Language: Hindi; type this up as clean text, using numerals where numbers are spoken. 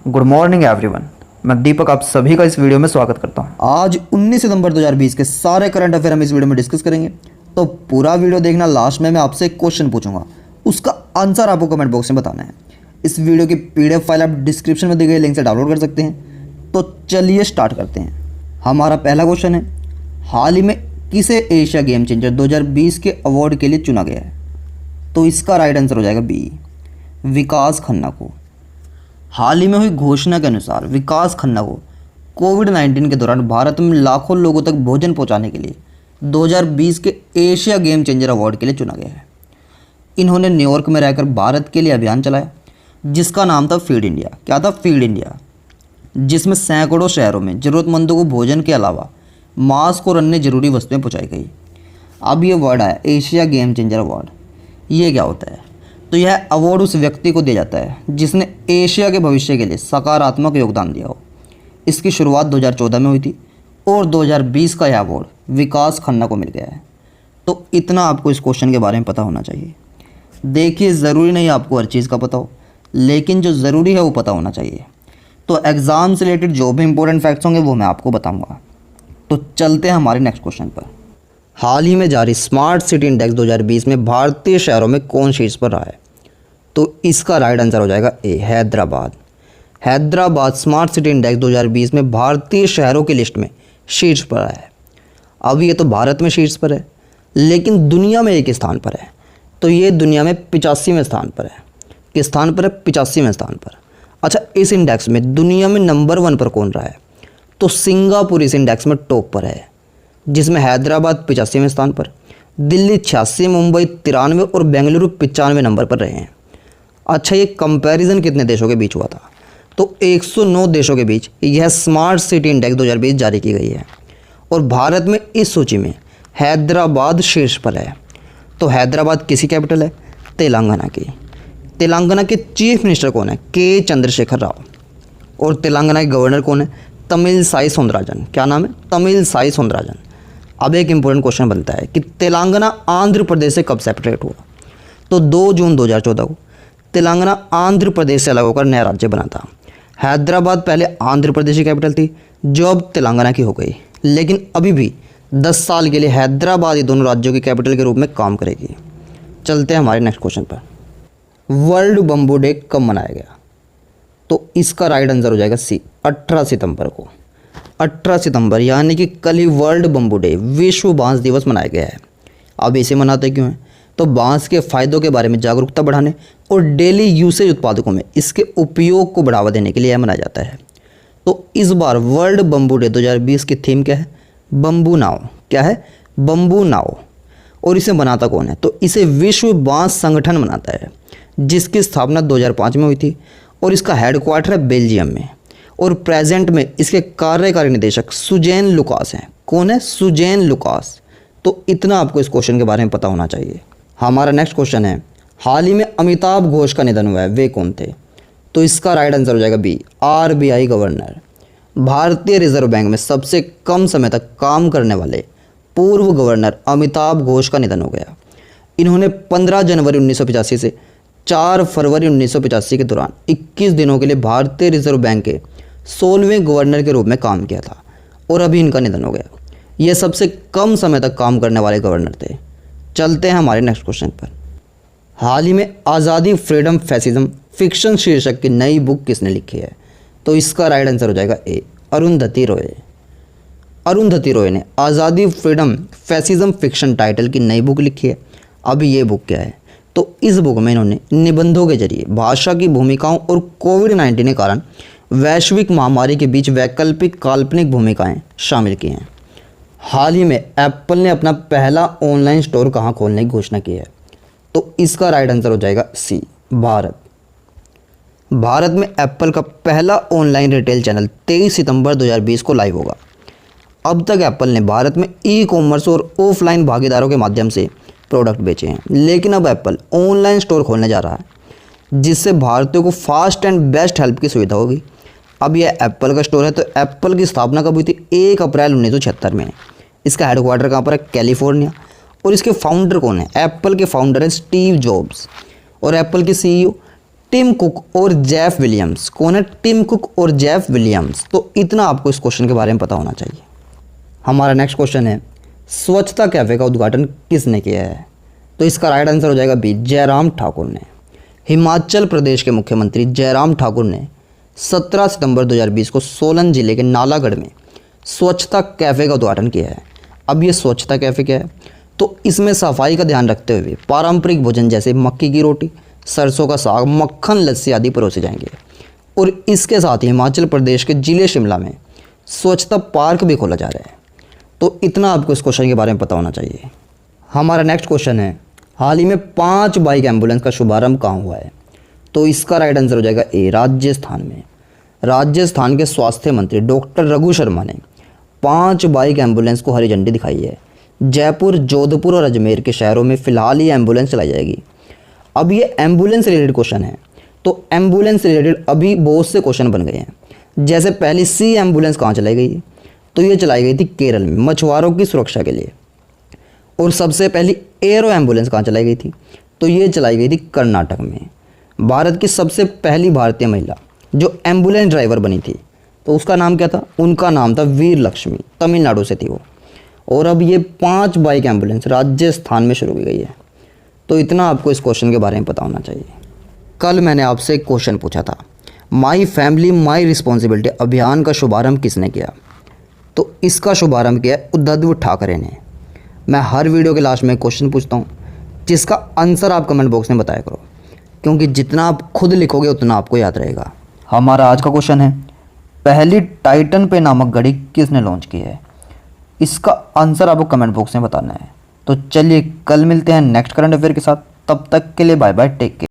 Good morning everyone. मैं दीपक आप सभी का इस वीडियो में स्वागत करता हूं। आज 19 सितंबर 2020 के सारे करंट अफेयर हम इस वीडियो में डिस्कस करेंगे। तो पूरा वीडियो देखना। लास्ट में मैं आपसे एक क्वेश्चन पूछूंगा, उसका आंसर आपको कमेंट बॉक्स में बताना है। इस वीडियो की पीडीएफ फाइल आप डिस्क्रिप्शन में दी गई लिंक से डाउनलोड कर सकते हैं। तो चलिए स्टार्ट करते हैं। हमारा पहला क्वेश्चन है, हाल ही में किसे एशिया गेम चेंजर 2020 के अवार्ड के लिए चुना गया है? तो इसका राइट आंसर हो जाएगा बी, विकास खन्ना को। हाल ही में हुई घोषणा के अनुसार विकास खन्ना को कोविड-19 के दौरान भारत में लाखों लोगों तक भोजन पहुंचाने के लिए 2020 के एशिया गेम चेंजर अवार्ड के लिए चुना गया है। इन्होंने न्यूयॉर्क में रहकर भारत के लिए अभियान चलाया जिसका नाम था फीड इंडिया। क्या था? फीड इंडिया, जिसमें सैकड़ों शहरों में ज़रूरतमंदों को भोजन के अलावा मास्क और अन्य जरूरी वस्तुएं पहुँचाई गई। अब ये वर्ड आया एशिया गेम चेंजर अवार्ड। ये क्या होता है? तो यह अवार्ड उस व्यक्ति को दिया जाता है जिसने एशिया के भविष्य के लिए सकारात्मक योगदान दिया हो। इसकी शुरुआत 2014 में हुई थी और 2020 का यह अवार्ड विकास खन्ना को मिल गया है। तो इतना आपको इस क्वेश्चन के बारे में पता होना चाहिए। देखिए, ज़रूरी नहीं आपको हर चीज़ का पता हो, लेकिन जो ज़रूरी है वो पता होना चाहिए। तो एग्ज़ाम से रिलेटेड जो भी इंपॉर्टेंट फैक्ट्स होंगे वो मैं आपको बताऊँगा। तो चलते हैं हमारे नेक्स्ट क्वेश्चन पर। हाल ही में जारी स्मार्ट सिटी इंडेक्स 2020 में भारतीय शहरों में कौन शीर्ष पर रहा है? तो इसका राइट आंसर हो जाएगा A, Hyderabad. Hyderabad smart city index 2020 में भारतीय शहरों की लिस्ट में शीर्ष पर है। अब ये तो भारत में शीर्ष पर है, लेकिन दुनिया में एक स्थान पर है। तो ये दुनिया में 85वें स्थान पर है। किस स्थान पर है? 85वें स्थान पर। अच्छा, इस इंडेक्स में दुनिया में नंबर 1 पर कौन रहा है? तो सिंगापुर इस इंडेक्स में टॉप पर है, जिसमें हैदराबाद 85वें स्थान पर, दिल्ली 86, मुंबई 93 और बेंगलुरु 95 नंबर पर रहे हैं। अच्छा, ये कंपैरिजन कितने देशों के बीच हुआ था? तो 109 देशों के बीच यह स्मार्ट सिटी इंडेक्स 2020 जारी की गई है और भारत में इस सूची में हैदराबाद शीर्ष पर है। तो हैदराबाद किसी कैपिटल है? तेलंगाना की। तेलंगाना के चीफ मिनिस्टर कौन है? के चंद्रशेखर राव। और तेलंगाना के गवर्नर कौन है? तमिलसाई सौंदरराजन। क्या नाम है? तमिलसाई सौंदरराजन। अब एक इंपॉर्टेंट क्वेश्चन बनता है कि तेलंगाना आंध्र प्रदेश से कब सेपरेट हुआ? तो 2 जून 2014 को तेलंगाना आंध्र प्रदेश से अलग होकर नया राज्य बना था। हैदराबाद पहले आंध्र प्रदेश की कैपिटल थी, जो अब तेलंगाना की हो गई, लेकिन अभी भी 10 साल के लिए हैदराबाद ये दोनों राज्यों की कैपिटल के रूप में काम करेगी। चलते हैं हमारे नेक्स्ट क्वेश्चन पर। वर्ल्ड बम्बू डे कब मनाया गया? तो इसका राइट आंसर हो जाएगा सी, 18 सितंबर को। 18 सितंबर यानी कि कल ही वर्ल्ड बम्बू डे, विश्व बांस दिवस मनाया गया है। अब इसे मनाते क्यों हैं? तो बांस के फ़ायदों के बारे में जागरूकता बढ़ाने और डेली यूसेज उत्पादकों में इसके उपयोग को बढ़ावा देने के लिए यह मनाया जाता है। तो इस बार वर्ल्ड बम्बू डे 2020 की थीम क्या है? बम्बू नाव। क्या है? बम्बू नाव। और इसे बनाता कौन है? तो इसे विश्व बांस संगठन बनाता है, जिसकी स्थापना 2005 में हुई थी और इसका हेडक्वार्टर है बेल्जियम में। और प्रेजेंट में इसके कार्यकारी निदेशक सुजैन लुकास हैं। कौन है? Suzanne Lucas. तो इतना आपको इस क्वेश्चन के बारे में पता होना चाहिए। हमारा नेक्स्ट क्वेश्चन है, हाल ही में अमिताभ घोष का निधन हुआ है, वे कौन थे? तो इसका राइट आंसर हो जाएगा बी, आरबीआई गवर्नर। भारतीय रिजर्व बैंक में सबसे कम समय तक काम करने वाले पूर्व गवर्नर अमिताभ घोष का निधन हो गया। इन्होंने 15 जनवरी 1985 से 4 फरवरी 1985 के दौरान 21 दिनों के लिए भारतीय रिजर्व बैंक के 16वें गवर्नर के रूप में काम किया था और अभी इनका निधन हो गया। ये सबसे कम समय तक काम करने वाले गवर्नर थे। चलते हैं हमारे नेक्स्ट क्वेश्चन पर। हाल ही में आज़ादी, फ्रीडम, फैसिज्म फिक्शन शीर्षक की नई बुक किसने लिखी है? तो इसका राइट आंसर हो जाएगा ए, अरुंधति रॉय। अरुंधति रॉय ने आज़ादी, फ्रीडम, फैसिज्म फिक्शन टाइटल की नई बुक लिखी है। अब ये बुक क्या है? तो इस बुक में इन्होंने निबंधों के जरिए भाषा की भूमिकाओं और कोविड-19 के कारण वैश्विक महामारी के बीच वैकल्पिक काल्पनिक भूमिकाएं शामिल की हैं। हाल ही में एप्पल ने अपना पहला ऑनलाइन स्टोर कहाँ खोलने की घोषणा की है? तो इसका राइट आंसर हो जाएगा सी, भारत। भारत में एप्पल का पहला ऑनलाइन रिटेल चैनल 23 सितंबर 2020 को लाइव होगा। अब तक एप्पल ने भारत में ई कॉमर्स और ऑफलाइन भागीदारों के माध्यम से प्रोडक्ट बेचे हैं, लेकिन अब एप्पल ऑनलाइन स्टोर खोलने जा रहा है, जिससे भारतीयों को फास्ट एंड बेस्ट हेल्प की सुविधा होगी। अब यह एप्पल का स्टोर है। तो एप्पल की स्थापना कब हुई थी? 1 अप्रैल 1976 में। इसका हेडक्वार्टर कहाँ पर है? कैलिफोर्निया। और इसके फाउंडर कौन है? एप्पल के फाउंडर है स्टीव जॉब्स और एप्पल के सीईओ टिम कुक और जेफ विलियम्स। कौन है टिम कुक और जेफ विलियम्स? तो इतना आपको इस क्वेश्चन के बारे में पता होना चाहिए। हमारा नेक्स्ट क्वेश्चन है, स्वच्छता कैफे का उद्घाटन किसने किया है? तो इसका राइट आंसर हो जाएगा बी, जयराम ठाकुर ने। हिमाचल प्रदेश के मुख्यमंत्री जयराम ठाकुर ने 17 सितंबर 2020 को सोलन जिले के नालागढ़ में स्वच्छता कैफ़े का उद्घाटन किया है। अब ये स्वच्छता कैफ़े क्या है? तो इसमें सफाई का ध्यान रखते हुए पारंपरिक भोजन जैसे मक्की की रोटी, सरसों का साग, मक्खन, लस्सी आदि परोसे जाएंगे। और इसके साथ ही हिमाचल प्रदेश के जिले शिमला में स्वच्छता पार्क भी खोला जा रहा है। तो इतना आपको इस क्वेश्चन के बारे में पता होना चाहिए। हमारा नेक्स्ट क्वेश्चन है, हाल ही में 5 बाइक एम्बुलेंस का शुभारंभ कहाँ हुआ है? तो इसका राइट आंसर हो जाएगा ए, राजस्थान में। राजस्थान के स्वास्थ्य मंत्री डॉक्टर रघु शर्मा ने 5 बाइक एम्बुलेंस को हरी झंडी दिखाई है। जयपुर, जोधपुर और अजमेर के शहरों में फ़िलहाल ये एम्बुलेंस चलाई जाएगी। अब ये एम्बुलेंस रिलेटेड क्वेश्चन है, तो एम्बुलेंस रिलेटेड अभी बहुत से क्वेश्चन बन गए हैं। जैसे पहली सी एम्बुलेंस कहाँ चलाई गई? तो ये चलाई गई थी केरल में मछुआरों की सुरक्षा के लिए। और सबसे पहली एयरो एम्बुलेंस कहाँ चलाई गई थी? तो ये चलाई गई थी कर्नाटक में। भारत की सबसे पहली भारतीय महिला जो एम्बुलेंस ड्राइवर बनी थी, तो उसका नाम क्या था? उनका नाम था वीर लक्ष्मी, तमिलनाडु से थी वो। और अब ये 5 बाइक एम्बुलेंस राजस्थान में शुरू की गई है। तो इतना आपको इस क्वेश्चन के बारे में पता होना चाहिए। कल मैंने आपसे एक क्वेश्चन पूछा था, माई फैमिली माई रिस्पॉन्सिबिलिटी अभियान का शुभारंभ किसने किया? तो इसका शुभारंभ किया उद्धव ठाकरे ने। मैं हर वीडियो के लास्ट में क्वेश्चन पूछता हूँ, जिसका आंसर आप कमेंट बॉक्स में बताया करो, क्योंकि जितना आप खुद लिखोगे उतना आपको याद रहेगा। हमारा आज का क्वेश्चन है, पहली टाइटन पे नामक घड़ी किसने लॉन्च की है? इसका आंसर आपको कमेंट बॉक्स में बताना है। तो चलिए कल मिलते हैं नेक्स्ट करंट अफेयर के साथ। तब तक के लिए बाय बाय, टेक केयर।